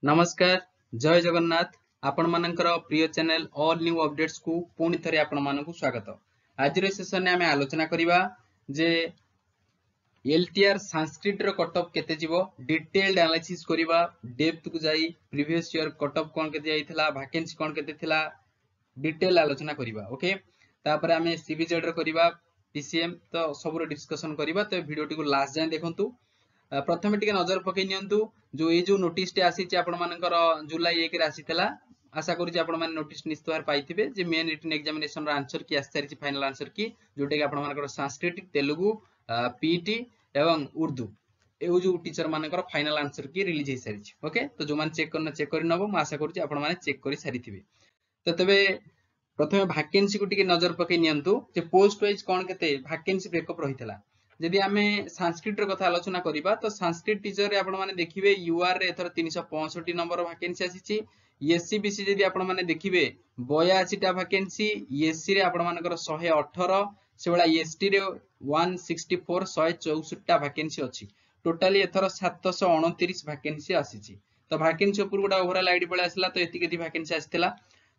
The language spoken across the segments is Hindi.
नमस्कार जय जगन्नाथ आपण मानकर प्रिय चैनल ऑल न्यू अपडेट्स को पुणी थरे आपण मानकु स्वागत। आज सेशन में आमे आलोचना करिबा जे एलटीआर संस्कृत रो कटअप केते जीवो डिटेल्ड एनालिसिस करिबा डेप्थ को जाई प्रीवियस ईयर कटअप कोन केते जाईथिला वैकेंसी कोन केते थिला डिटेल आलोचना करिबा। ओके तापर आमे सीबीजेड रो करिबा पीसीएम तो सब रो डिस्कशन करिबा। तो वीडियो टी को लास्ट जाय देखंतु। प्रथम टिके नजर पकई नियंतु जो ये जो नोटिस टे आसी आपण मानकर जुलाई 1 रे आसीतला आशा करू आपण माने नोटिस निश्चित भार पाइथिबे जे मेन रिटन एग्जामिनेशन रो आंसर की आसी फाइनल आंसर की जोटे कि आपण मानकर संस्कृत तेलुगु पीटी एवं उर्दू ए जो टीचर मानकर फाइनल आंसर की रिलीज हे सारी। ओके तो जो माने चेक करना चेक करि नबो म आशा करू आपण माने चेक करि सारिथिबे। तो तबे प्रथमे वैकेंसी को टिके नजर पकई नियंतु जे पोस्ट वाइज कोन केते वैकेंसी ब्रेकअप रहितला। जदि आमे संस्कृत रो कथा आलोचना करिबा तो संस्कृत टीचर रे आपण माने देखिबे यूआर रे एथर 365 नंबर वैकेंसी आसीची। एससीबीसी जदि आपण माने देखिबे 82 टा वैकेंसी, एससी रे आपण मानकर 118 सेवला एसटी रे 164 164 टा वैकेंसी अछि। टोटली एथर 729 वैकेंसी आसीची। तो वैकेंसी ऊपर गोटा ओवरऑल आईडी पळे आसला तो एति केति वैकेंसी आस्थिला।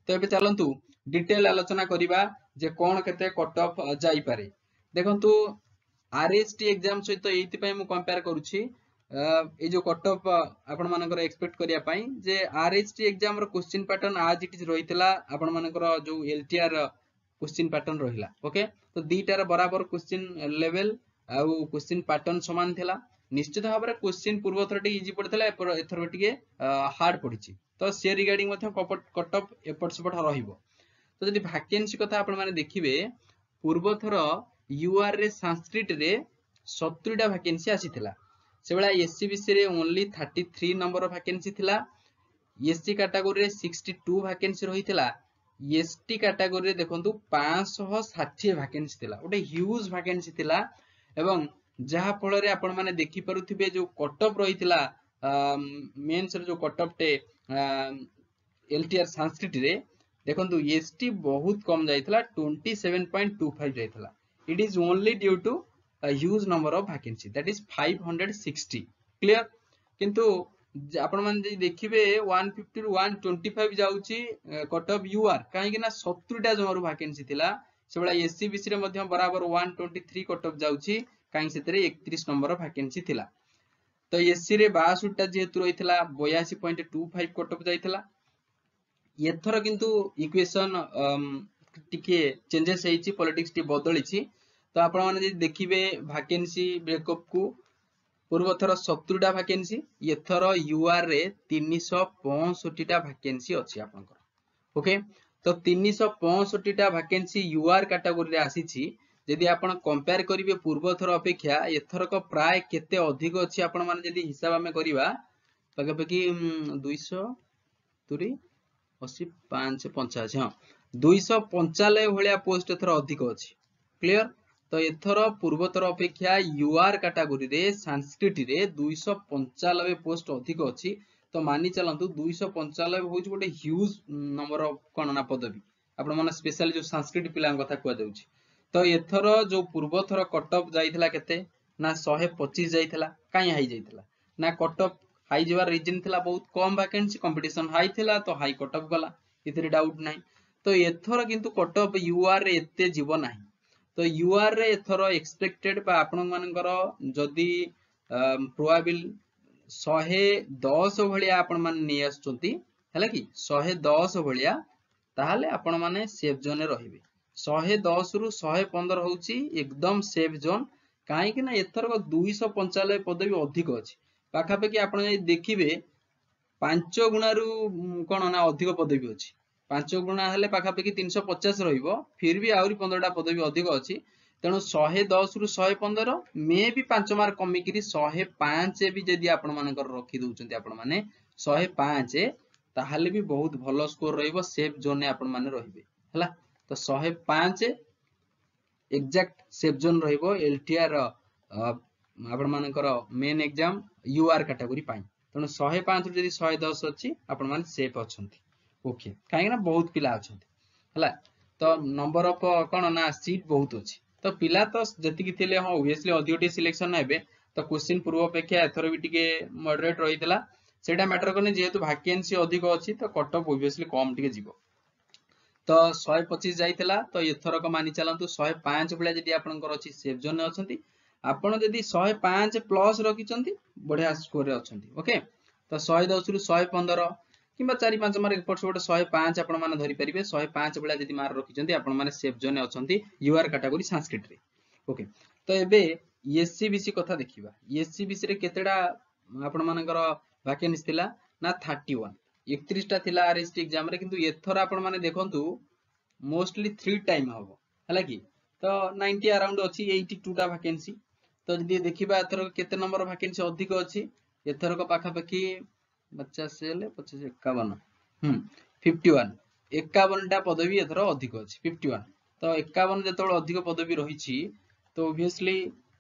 तो एबे चलंतु डिटेल आलोचना करिबा जे कोन केते कट ऑफ जाई पारे। देखंतु आरएसटी एग्जाम सहित एइति पय मु कंपेयर करूची ए जो कट ऑफ आपण मानकर एक्सपेक्ट करिया पय जे आरएसटी एग्जाम रो क्वेश्चन पैटर्न आज इट इज रहितला आपण मानकर जो एलटीआर क्वेश्चन पैटर्न रहिला। ओके तो दीटार बराबर क्वेश्चन लेवल आ क्वेश्चन पैटर्न समान थिला। निश्चित भाबरे क्वेश्चन पूर्व थरटी इजी पड़थिला एथर टिके हार्ड पड़िची। तो से रिगार्डिंग मथि कट ऑफ एपट सेपट रहिबो। तो जदि वैकेंसी कथा आपण माने देखिबे पूर्व थर यूआर रे संस्कृत रे 70 टा वैकेंसी आसीथिला। सेबला एससीबीसी रे ओनली 33 नंबर वैकेंसी थिला। एससी कैटेगरी रे 62 वैकेंसी रहिथिला। एसटी कैटेगरी रे देखंतु 560 वैकेंसी थिला। ओटे ह्यूज वैकेंसी थिला एवं जहा फल रे आपण माने देखि परुथिबे जो कट ऑफ रहिथिला मेंस रे जो कट ऑफ टे एलटीआर संस्कृत रे देखंतु एसटी बहुत कम जाइथिला 27.25 जाइथिला। It is only due to a huge number of vacancy that is 560 clear। किंतु आपण मान जे देखिबे 150 रु 125 जाउची कट ऑफ यूआर काहे कि ना 70 टा जमरु वैकेंसी थिला। सेबला एससीबीसी रे मध्य बराबर 123 कट ऑफ जाउची काहे सेतरे 31 नंबर वैकेंसी थिला। तो एससी रे 62 टा जेतु रहितला 82.25 कट ऑफ जाइतला। एथर किंतु इक्वेशन टिके चेंजेस हेची पॉलिटिक्स टी बदलिची। तो आपण माने जे देखिबे वैकेंसी ब्रेकअप को पूर्व थर 70 टा वैकेंसी एथर यूआर रे 365 टा वैकेंसी अछि आपनकर। ओके तो 365 टा वैकेंसी यूआर कैटेगरी रे आसीची। जदि आपण कंपेयर करिवे पूर्व थर अपेक्षा एथर को प्राय केते अधिक अछि आपण माने जदि हिसाब हमें करिबा पगपकी 200 तुरी 80 5 85 हां 295 भलिया पोस्ट एथर अधिक अछि। क्लियर तो एथर पूर्वतर अपेक्षा यूआर कैटेगरी रे संस्कृत रे 295 पोस्ट अधिक अछि। तो मानि चलंतु 295 होइछ गोटे ह्यूज नंबर ऑफ कोन ना पदवी आपण माने स्पेशली जो संस्कृत पिलान कथा कुआ जाउछि। तो एथर जो पूर्वथर कट ऑफ जाइथिला केते ना 125 जाइथिला काई हाई जाइथिला ना कट ऑफ हाई जवार रीजन थिला बहुत कम वैकेंसी कंपटीशन हाई थिला तो हाई कट ऑफ गला इतरे डाउट नाही। तो एथर किंतु कट ऑफ यूआर रे एते जीव नाही। तो यूआर रे एथर एक्सपेक्टेड बा आपण मानकर जदी प्रोबेबल 110 भलिया आपण मान नि आछंती हैला कि 110 भलिया ताहाले आपण माने सेफ जोन रे रहिबे। 110 रु 115 होउची एकदम सेफ जोन काहे कि ना एथर 295 पदवी अधिक अछि। पाखा पे कि आपण देखिबे 5 गुणा रु कोन ना अधिक पदवी अछि। 5 गुणा हेले पाखा पे कि 350 रहिबो फिर भी आउरी 15 टा पदवी अधिक अछि। तेणु 110 रु 115 मे भी 5 मार्क कमी करी 105 भी जदी आपण मानकर रखी दउचंती आपण माने 105 ताहाले भी बहुत भलो स्कोर रहिबो सेफ जोन ने आपण माने रहिबे हला। तो 105 एग्जैक्ट सेफ जोन रहिबो एलटीआर आपण मानकर मेन एग्जाम यूआर कैटेगरी पाई। तेणु 105 रु जदी 110 अछि आपण माने सेफ अछंती। ओके काहे ना बहुत पिला अछंती हला। तो नंबर ऑफ कोन ना सीट बहुत अछि। तो पिला तो जति कि थिले हां ऑब्वियसली ऑडियो टी सिलेक्शन हेबे। तो क्वेश्चन पूर्व अपेक्षा एथर भी टिके मॉडरेट रहितला सेटा मैटर करने जेहेतु वैकेंसी अधिक अच्छी तो कट ऑफ ऑब्वियसली कम टिके जीवो तो 125 जाइतला तो एथरक मानि चलंतु 105 भलिया जदि आपनकर अछि सेफ जोन अछंती आपण जदि 105 प्लस रखिचंती बढ़िया स्कोर रे अछंती ओके तो 110 रु 115 किंबा 4-5 मार्क एपट सेपट 105 आपण माने धरि परिबे 105 भलिया जदि मार्क रखिचंती आपण माने सेफ जोन अछंती यूआर कैटेगरी संस्कृत रे ओके तो एबे एससीबीसी कथा देखिबा एससीबीसी रे केतेडा आपण मानकर वैकेंसी थिला ना 31 31 टा थिला आरएसटी एग्जाम रे किंतु एथर आपण माने देखंतु मोस्टली 3 टाइम हबो हला कि तो 90 अराउंड अछि 82 टा वैकेंसी तो जदि देखिबा एथर केते नंबर वैकेंसी अधिक अछि एथर को पाखा पाखी 50 ले 25 51 51 51 टा पदवी एथर अधिक अछि 51 तो 51 जेतोल अधिक पदवी रहिछि तो ऑब्वियसली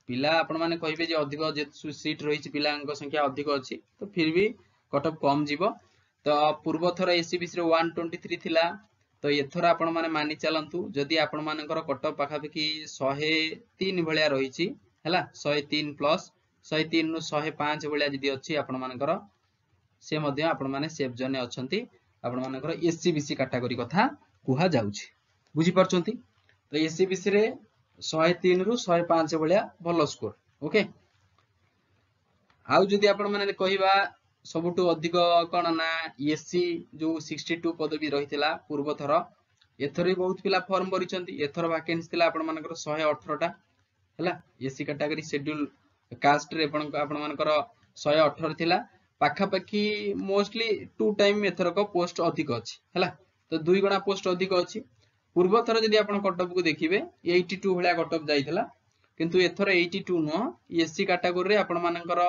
पिला आपण माने कहिबे जे अधिक जे सीट रहिछि पिलांक संख्या अधिक अछि तो फिर भी कट ऑफ कम जीवो तो पूर्व थर एससीबीसी रे 123 थिला तो एथर आपण माने मानि चलंतु जदि आपण मानकर कट ऑफ पाखा पाखी 103 भलिया रहिछि हैला 103 प्लस 103 नु 105 भलिया जदि अछि आपण मानकर से मध्ये आपण माने सेफ जोन अछंती आपण मानकर एससीबीसी कैटेगरी कथा कुहा जाउछि बुझि परचंती तो एससीबीसी रे 103 रु 105 भलिया भलो स्कोर ओके आउ जदि आपण माने कहिबा सबुटु अधिक कोन ना एससी जो 62 पदवी रहितला पूर्व थर एथर बहुत पिला फॉर्म परिचंती एथर वैकेंसी थिला आपण मानकर 118 टा हैला एससी कैटेगरी शेड्यूल कास्ट रे आपण मानकर 118 थिला पाखा पाखी मोस्टली 2 टाइम एथर को पोस्ट अधिक अछि हैला तो 2 गुणा पोस्ट अधिक अछि पूर्व थर जदि आपण कट ऑफ को देखिबे 82 भलिया कट ऑफ जाइतला किंतु एथर 82 नो एससी कैटेगरी रे आपण मानकर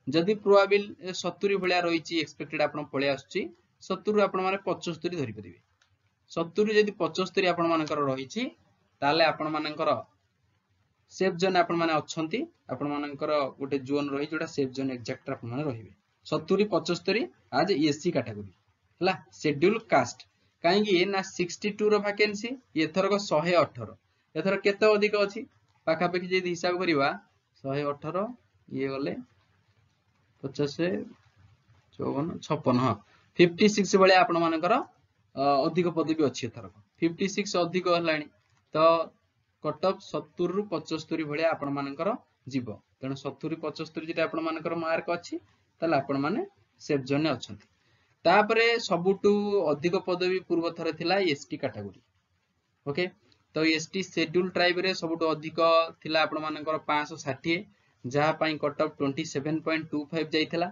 जदि प्रोबेबल 70 भलिया रहिछि एक्सपेक्टेड आपण पळे आछी 70 रु आपण माने 75 धरि परिबे 70 जदि 75 आपण मानकर रहिछि ताले आपण मानकर सेफ जोन आपण माने अछंती आपण मानकर गोटे जोन रहि जोटा सेफ जोन एक्जेक्ट आपण माने रहिबे 70 75 आज एससी कैटेगरी हला शेड्यूल कास्ट काहे कि ना 62 रो वैकेंसी एथर को 118 एथर केते अधिक अछि पाखा पाखी जदि हिसाब करिवा 118 ये गले 50 54 56 हां 56 भले आपण मानकर अधिक पदवी अछि एथर 56 अधिक हलाणी तो कट ऑफ 70 रु 75 भले आपण मानकर जीव तेन 70 75 जदि आपण मानकर मार्क अछि तले आपण माने सेफ जोन अछंती तापरे सबुटु अधिक पदवी पूर्व थरे थिला एसटी कैटेगरी ओके तो एसटी शेड्यूल ट्राइब रे सबुटु अधिक थिला आपण मानकर 560 जहा पई कट ऑफ 27.25 जाइथिला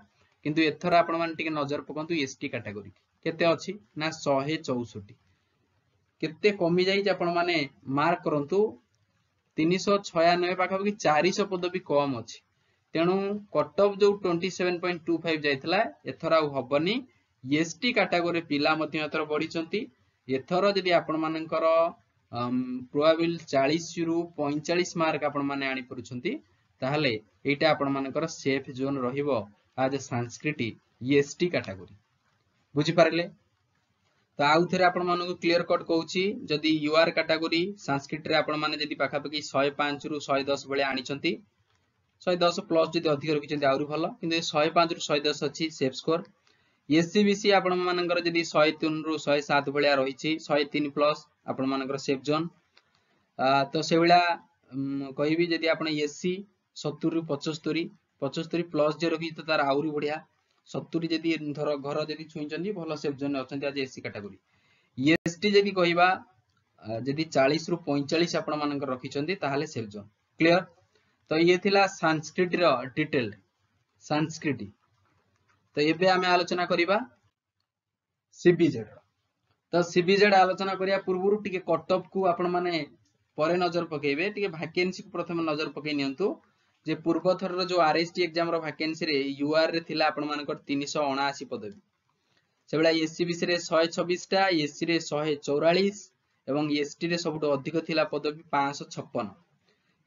किंतु एथर आपण मान टिके नजर पकंतु एसटी कैटेगरी केते अछि ना 164 केते कमी जाई आपण माने मार्क करंतु 396 पाखा कि 400 पदवी कम अछि तेनु कट ऑफ जो 27.25 जाइथिला एथर आ हबनी एसटी कैटेगरी पिला मध्ये एथर बढ़िचंती एथर जदि आपण मानकर प्रोबेबल 40 रु 45 मार्क आपण माने आनी परुचंती ताहले एटा आपण मानकर सेफ जोन रहिबो आज संस्कृत एसटी कैटेगरी बुझी पारले तो आउ थरे आपण मानको क्लियर कट कहूची जदि यूआर कैटेगरी संस्कृत रे आपण माने जदि पाखा पाखी 105 रु 110 भले आनिचंती 110 प्लस जदि अधिक रखिचंती आउरी भलो किंतु 105 रु 110 अछि सेफ स्कोर एससीबीसी आपण मानकर जदि 103 रु 107 भलिया रहिछि 103 प्लस आपण मानकर सेफ जोन तो से भलिया कहिबी जदि आपण एससी 70 रु 75 प्लस जे रखि तो तार आउरी बढ़िया 70 जदि धर घर जदि छुइचंती भलो सेफ जोन अछंती आज एससी कैटेगरी एसटी जदि कहिबा जदि 40 रु 45 आपण मानकर रखिचंती ताहाले सेफ जोन क्लियर तो ये थिला संस्कृत रो डिटेल संस्कृत तो एबे आमे आलोचना करिबा सीबीजेड तो सीबीजेड आलोचना करिया पूर्वरु टिके कट ऑफ को आपण माने परे नजर पकेबे टिके वैकेंसी को प्रथम नजर पके नियंतु जे पूर्व थर जो आरएसटी एग्जाम रो वैकेंसी रे यूआर रे थिला आपण मानकर 379 पदवी सेबला एससीबीसी रे 126 टा एससी रे 144 एवं एसटी रे सबटो अधिक थिला पदवी 556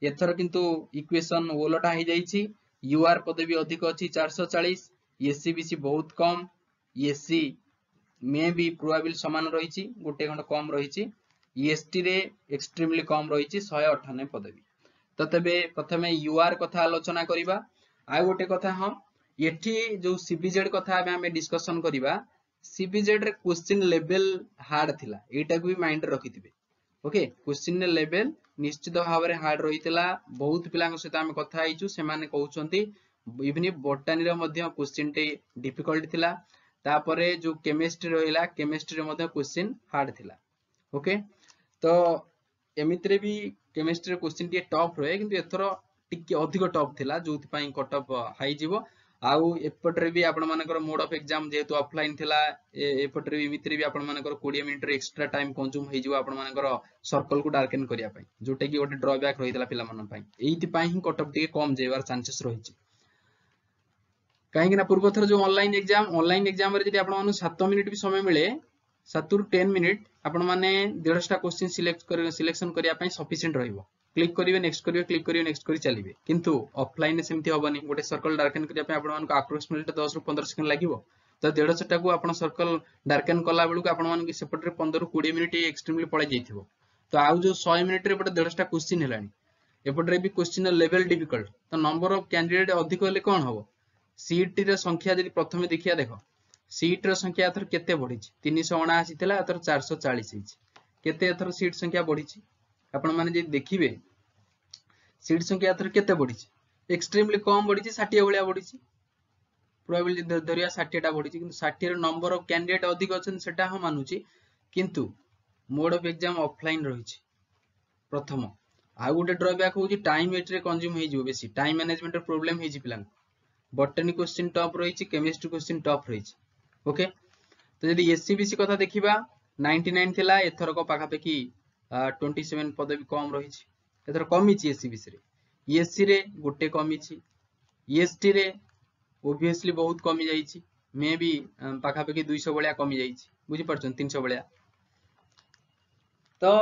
एथर किंतु इक्वेशन ओलटा हो जाइछि यूआर पदवी अधिक अछि 440 एससीबीसी बहुत कम एससी मे भी प्रोबेबल समान रहिछि गोटे खंड कम रहिछि एसटी रे एक्सट्रीमली कम रहिछि 198 पदवी तो तबे प्रथमे यूआर कथा आलोचना करिबा आ गोटे कथा हम एठी जो सीबीजेड कथा आमे डिस्कशन करिबा सीबीजेड रे क्वेश्चन लेवल हार्ड थिला एटा को भी माइंड रखिथिबे ओके क्वेश्चन लेवल निश्चित भाव में हार्ड रहितला बहुत पिलांक सहित आमे कथा आइचु से माने कहउचंती इवन बोटानी रे मध्य क्वेश्चन टे डिफिकल्ट थिला तापरे जो केमिस्ट्री रहिला केमिस्ट्री रे मध्य क्वेश्चन हार्ड थिला ओके तो एमित्रे भी केमिस्ट्री क्वेश्चन टे टफ रहे किंतु एथरो टिके अधिक टफ थिला जोथि पई कट ऑफ हाई जिवो आउ एपटरे भी आपण मानकर मोड ऑफ एग्जाम जेहेतु ऑफलाइन थिला एपटरे भी एमित्रे भी आपण मानकर 20 मिनिट रे एक्स्ट्रा टाइम कंज्यूम हे जिवो आपण मानकर सर्कल को डार्केन करिया पई जोटे की गोटे ड्रॉबैक रहितला पिला मन पई एइति पई ही कट ऑफ टिके कम जेवार चांसेस रहिछि काहेकि ना पूर्व थर जो ऑनलाइन एग्जाम रे जदि आपण मानु 7 मिनिट भी समय मिले 7 रु 10 मिनिट आपण माने 150 क्वेश्चन सिलेक्शन करिया पई सफिशिएंट रहइबो क्लिक करिवे नेक्स्ट करिवे क्लिक करिवे नेक्स्ट करि चलिबे किंतु ऑफलाइन ने सेमति होबनी गोटे सर्कल डार्केन करिया पई आपण मानको अप्रोक्सीमेटली 10 रु 15 सेकंड लागिवो तो 150 टा को आपण सर्कल डार्केन कला बेलु आपण मानको सेपट रे 15 रु 20 मिनिट एक्सट्रीमली पळे जाइथिबो तो आउ जो 100 मिनिट रे बटे 150 टा क्वेश्चन हेलानी एपट रे भी क्वेश्चन लेवल डिफिकल्ट तो नंबर ऑफ कैंडिडेट अधिक होले कोन होबो सीट रे संख्या जदि प्रथमे देखिया देखो सीट रे संख्या एथर केते बढ़ी 379 थिला एथर 440 हिच केते एथर सीट संख्या बढ़ी आपण माने जे देखिबे सीट संख्या एथर केते बढ़ी एक्सट्रीमली कम बढ़ी 60 भलिया बढ़ी प्रोबेबिलिटी धरिया 60 टा बढ़ी किंतु 60 रे नंबर ऑफ कैंडिडेट अधिक अछन सेटा हम मानुची किंतु मोड ऑफ एग्जाम ऑफलाइन रहिछि प्रथम आ गोटे ड्रॉबैक होची टाइम एटरे कंज्यूम हे जिवो बेसी टाइम मैनेजमेंट रे प्रॉब्लम हे जि पिलांग बॉटनी क्वेश्चन टफ रहिछि केमिस्ट्री क्वेश्चन टफ रहिछि ओके तो यदि एससीबीसी कथा देखिबा 99 थिला एथर को पाखा पेकी 27 पदवी कम रहिछि एथर कमी छि एससीबीसी रे एससी रे गोटे कमी छि एसटी रे ऑब्वियसली बहुत कमी जाइछि मे भी पाखा पेकी 200 बळिया कमी जाइछि बुझि परछन 300 बळिया तो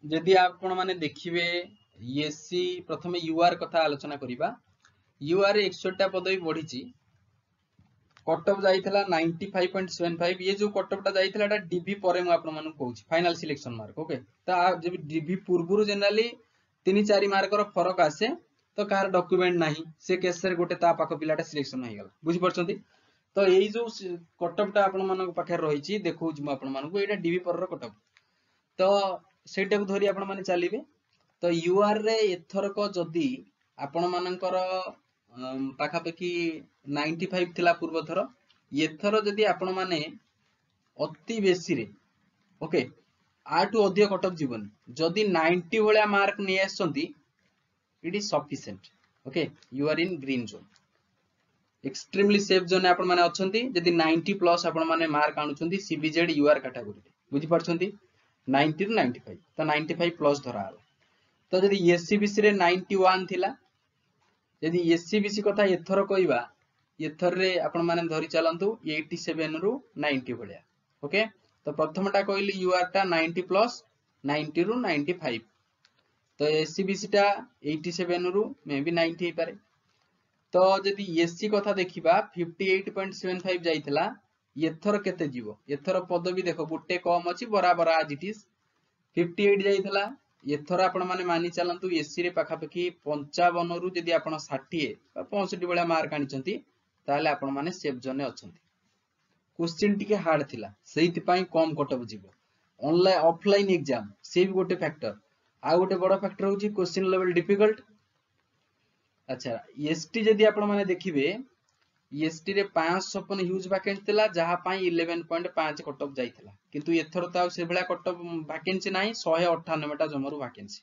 यदि आपण माने देखिबे एससी प्रथमे यूआर कथा आलोचना करिबा यूआर 61 टा पदवी बढ़ी छि कट ऑफ जाइथिला 95.75 ये जो कट ऑफ टा जाइथिला एटा डीबी परे म आपण मानु कहूछि फाइनल सिलेक्शन मार्क ओके तो जब डीबी पूर्वरु जनरली 3-4 मार्क रो फरक आसे तो कार डॉक्यूमेंट नाही से केस रे गोटे ता पाख पिलाटा सिलेक्शन होई गेला बुझि परछंती तो एई जो कट ऑफ टा आपण मानु पाखे रही छि देखौछि म आपण मानु एटा डीबी पर रो कट ऑफ तो सेटा को धरि आपण माने चलिबे तो यूआर रे एथरक जदी आपण मानकर पाखापाखि 95 थिला पूर्व थर एथर जदि आपण माने अति बेसी रे ओके आटू अधिक कट ऑफ जीवन जदि 90 भलिया मार्क नै आछंती it is sufficient okay you are in green zone extremely safe zone आपण माने अछंती जदि 90 प्लस आपण माने मार्क आनुछंती सीबीजेड यूआर कैटेगरी बुझि परछंती 90 टू 95 तो 95 प्लस धरा हला तो जदि एससीबीसी रे 91 थिला यदि एससीबीसी कथा एथर कहबा एथर रे आपण माने धरि चलंतु 87 रु 90 भलिया ओके तो प्रथमटा कहली यूआर टा 90 प्लस 90 रु 95 तो एससीबीसी टा 87 रु मे बी 90 हे पारे तो यदि एससी कथा देखिबा 58.75 जाइथिला एथर केते जीवो एथर पदवी देखो गुटे कम अछि बराबर आज इट इज 58 जाइथिला एथर आपण माने मानि चलंतु एससी रे पाखापाखि 55 रु जदि आपण 60 बा 65 भलिया मार्क आनिचंती ताले आपण माने सेफ जोन अछंती क्वेश्चन टिके हार्ड थिला सेहिति पई कम कट ऑफ जीवो ऑनलाइन ऑफलाइन एग्जाम से भी गोटे फैक्टर आ गोटे बड़ फैक्टर होची क्वेश्चन लेवल डिफिकल्ट अच्छा एसटी जदि आपण माने देखिबे एसटी रे 556 ह्यूज वैकेंसी थिला जहा पई 11.5 कट ऑफ जाइथिला किंतु एथर त से भला कट ऑफ वैकेंसी नाही 198 टा जमरु वैकेंसी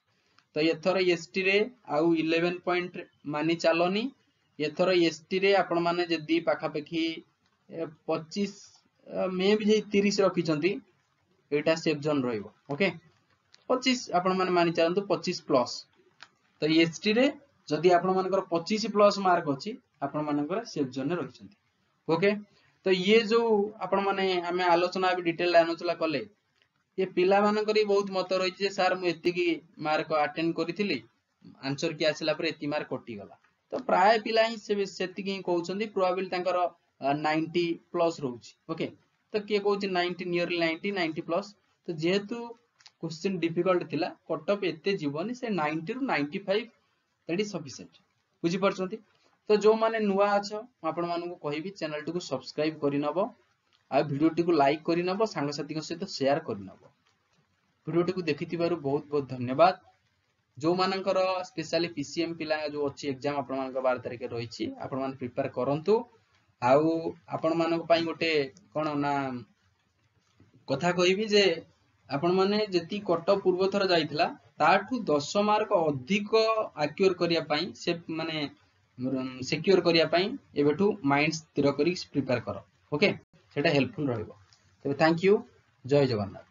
तो एथर एसटी रे आउ 11 पॉइंट मानि चालोनी एथर एसटी रे आपण माने जदी पाखा पाखी 25 मे भी जे 30 रखिचंती एटा सेफ जोन रहइबो ओके 25 आपण माने मानि चालंतु 25 प्लस तो एसटी रे जदी आपण मानकर 25 प्लस मार्क अछि आपण मानकर सेफ जोन रे रहिचंती ओके तो ये जो आपण माने हमें आलोचना भी डिटेल आलोचना कले ये पिला मानकर बहुत मत रही जे सर मु एति की मार्क अटेंड करिथिली आंसर की आसिला पर एति मार्क कटि गला तो प्राय पिला ही सेति की कहउचंदी प्रोबेबिलिटी तांकर 90 प्लस रहउची ओके तो के कहउची 90 नियरली 90 प्लस तो जेहेतु क्वेश्चन डिफिकल्ट थिला कट ऑफ एते जीवनी से 90 रु 95 दैट इज सफिशिएंट बुझी परछंती तो जो माने नुआ अछ आपण मानू कहबी चैनल टी को सब्सक्राइब करिनबो आ वीडियो टी को लाइक करिनबो सांग साथी सहित शेयर करिनबो। वीडियो टी को देखिथिबारु बहुत बहुत धन्यवाद। जो मानकर स्पेशली पीसीएम पिला जो अच्छी एग्जाम आपण मानक 12 तारिख रही आपण मान प्रिपेयर करंतु आउ आपण मानक पई गोटे कोन ना कथा कहबी जे आपण माने जेती कट पूर्व थर जाइथिला ताठू 10 मार्क अधिक एक्योर करिया पई से माने सिक्योर करिया पई एबेठू माइंड स्थिर करी प्रिपेयर करो। ओके सेटा हेल्पफुल रहइबो। तबे थैंक यू। जय जगन्नाथ।